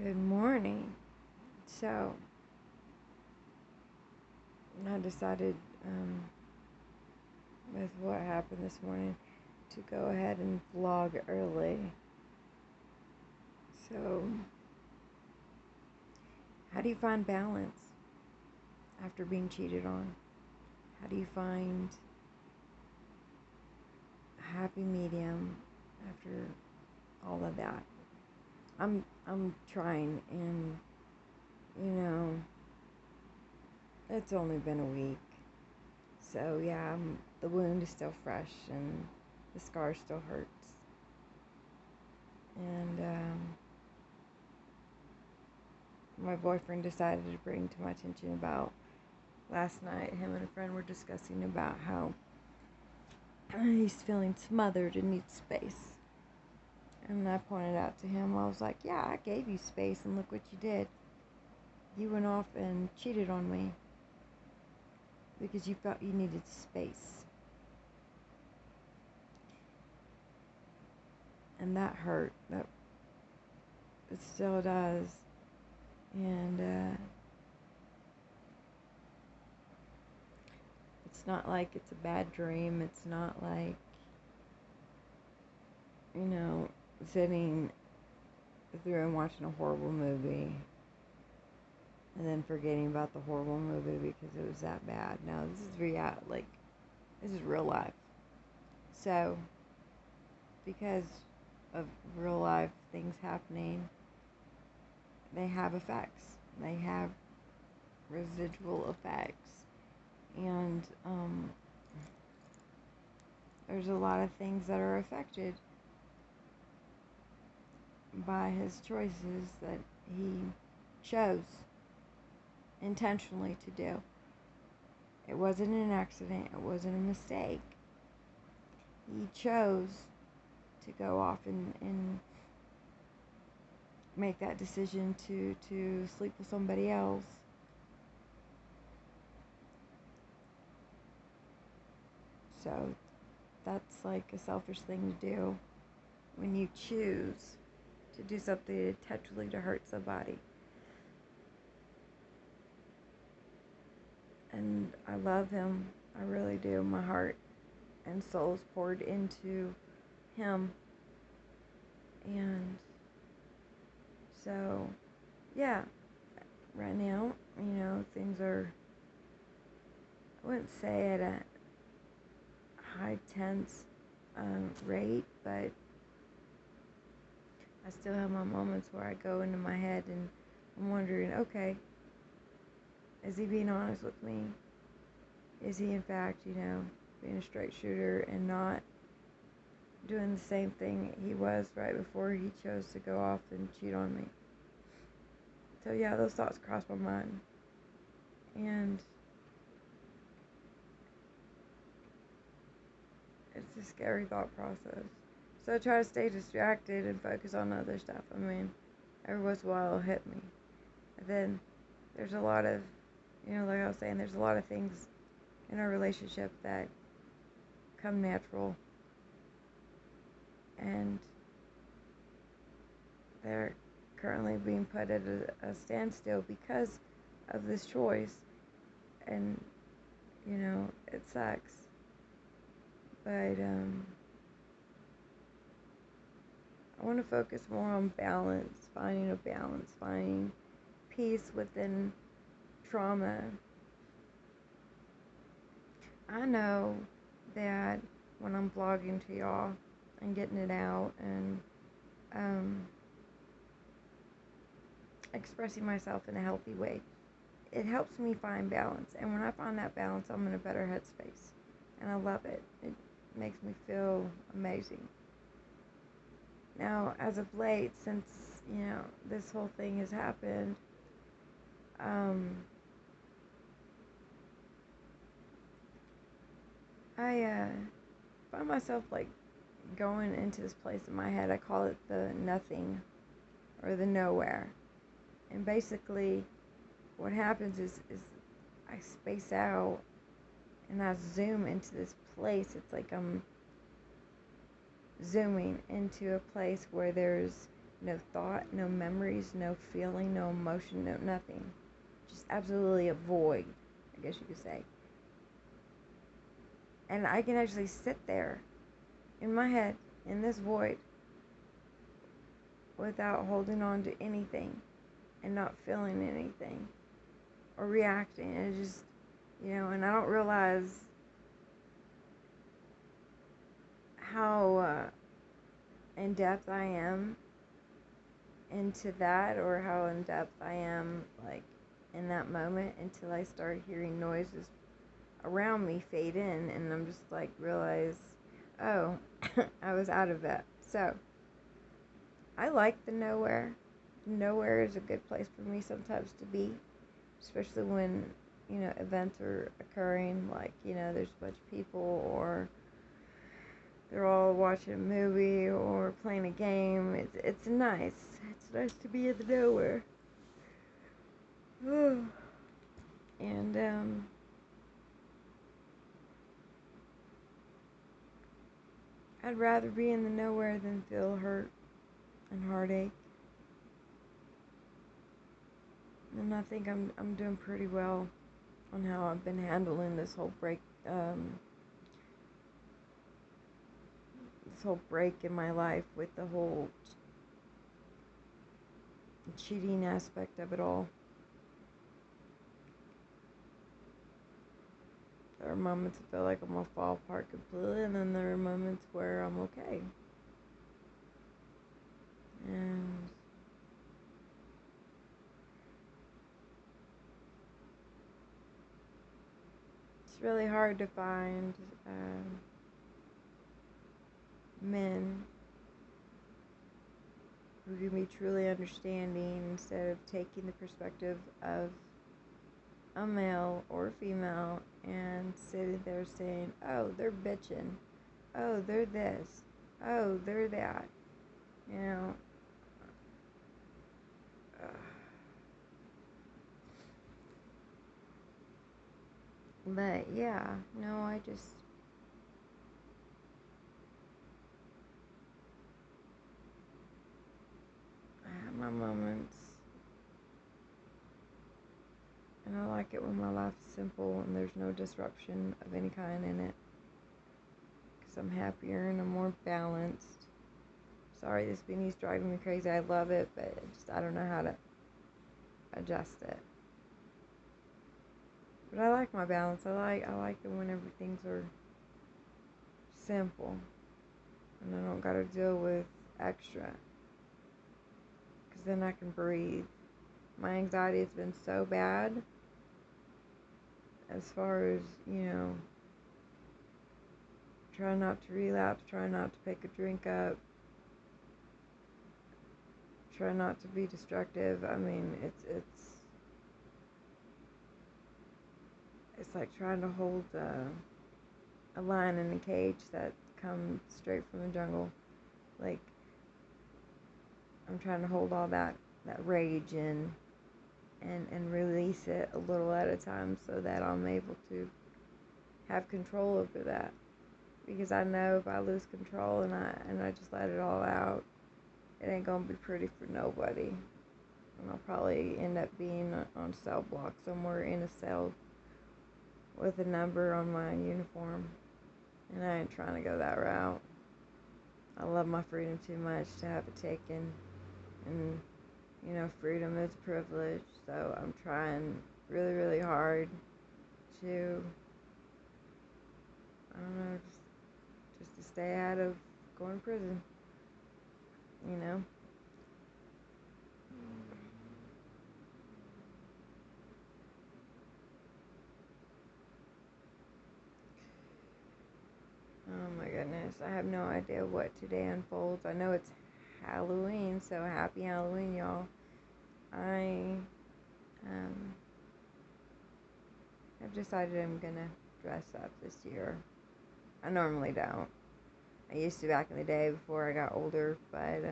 Good morning. So, I decided, with what happened this morning, to go ahead and vlog early. So, how do you find balance after being cheated on? How do you find a happy medium after all of that? I'm trying, and it's only been a week. So yeah, the wound is still fresh and the scar still hurts. And my boyfriend decided to bring to my attention about last night. Him and a friend were discussing about how he's feeling smothered and needs space. And I pointed out to him, I was like, yeah, I gave you space, and look what you did. You went off and cheated on me because you felt you needed space. And that hurt. That it still does. And it's not like it's a bad dream. It's not like, sitting through and watching a horrible movie and then forgetting about the horrible movie because it was that bad. No, this is this is real life. So, because of real life things happening, they have effects. They have residual effects. And there's a lot of things that are affected by his choices that he chose intentionally to do. It wasn't an accident. It wasn't a mistake. He chose to go off and make that decision to sleep with somebody else. So that's like a selfish thing to do when you choose to do something intentionally to hurt somebody. And I love him. I really do. My heart and soul is poured into him. And so, yeah, right now, things are, I wouldn't say at a high tense rate, but I still have my moments where I go into my head and I'm wondering, okay, is he being honest with me? Is he in fact, being a straight shooter and not doing the same thing he was right before he chose to go off and cheat on me? So yeah, those thoughts cross my mind. And it's a scary thought process. So I try to stay distracted and focus on other stuff. I mean, every once in a while it'll hit me. And then there's a lot of, like I was saying, there's a lot of things in our relationship that come natural. And they're currently being put at a standstill because of this choice. And, it sucks. But, I want to focus more on balance, finding peace within trauma. I know that when I'm vlogging to y'all and getting it out and expressing myself in a healthy way, it helps me find balance. And when I find that balance, I'm in a better headspace. And I love it. It makes me feel amazing. Now, as of late, since, this whole thing has happened, I find myself, going into this place in my head. I call it the nothing, or the nowhere. And basically, what happens is I space out, and I zoom into this place. It's like I'm zooming into a place where there's no thought, no memories, no feeling, no emotion, no nothing. Just absolutely a void, I guess you could say. And I can actually sit there in my head in this void without holding on to anything and not feeling anything or reacting. It just, and I don't realize how in depth I am into that, or how in depth I am like in that moment, until I start hearing noises around me fade in, and I'm just like realize, oh, I was out of that. So I like the nowhere. Nowhere is a good place for me sometimes to be, especially when events are occurring, like there's a bunch of people, or they're all watching a movie or playing a game. It's nice. It's nice to be in the nowhere. And I'd rather be in the nowhere than feel hurt and heartache. And I think I'm doing pretty well on how I've been handling this whole break in my life, with the whole cheating aspect of it all. There are moments I feel like I'm gonna fall apart completely, and then there are moments where I'm okay. And it's really hard to find men who can be truly understanding, instead of taking the perspective of a male or a female and sitting there saying, oh, they're bitching, oh, they're this, oh, they're that, But yeah, no, I have my moments, and I like it when my life's simple and there's no disruption of any kind in it, because I'm happier and I'm more balanced. Sorry, this beanie's driving me crazy. I love it, but I don't know how to adjust it. But I like my balance. I like it when everything's are simple, and I don't gotta deal with extra, because then I can breathe. My anxiety has been so bad, as far as, try not to relapse, try not to pick a drink up, try not to be destructive. I mean, it's like trying to hold a lion in a cage that comes straight from the jungle. Like, I'm trying to hold all that rage in and release it a little at a time, so that I'm able to have control over that. Because I know if I lose control and I just let it all out, it ain't gonna be pretty for nobody. And I'll probably end up being on cell block somewhere in a cell with a number on my uniform. And I ain't trying to go that route. I love my freedom too much to have it taken. And, freedom is a privilege. So I'm trying really, really hard to, I don't know, just to stay out of going to prison. Oh my goodness, I have no idea what today unfolds. I know it's Halloween, so happy Halloween, y'all. I have decided I'm gonna dress up this year. I normally don't. I used to back in the day before I got older, but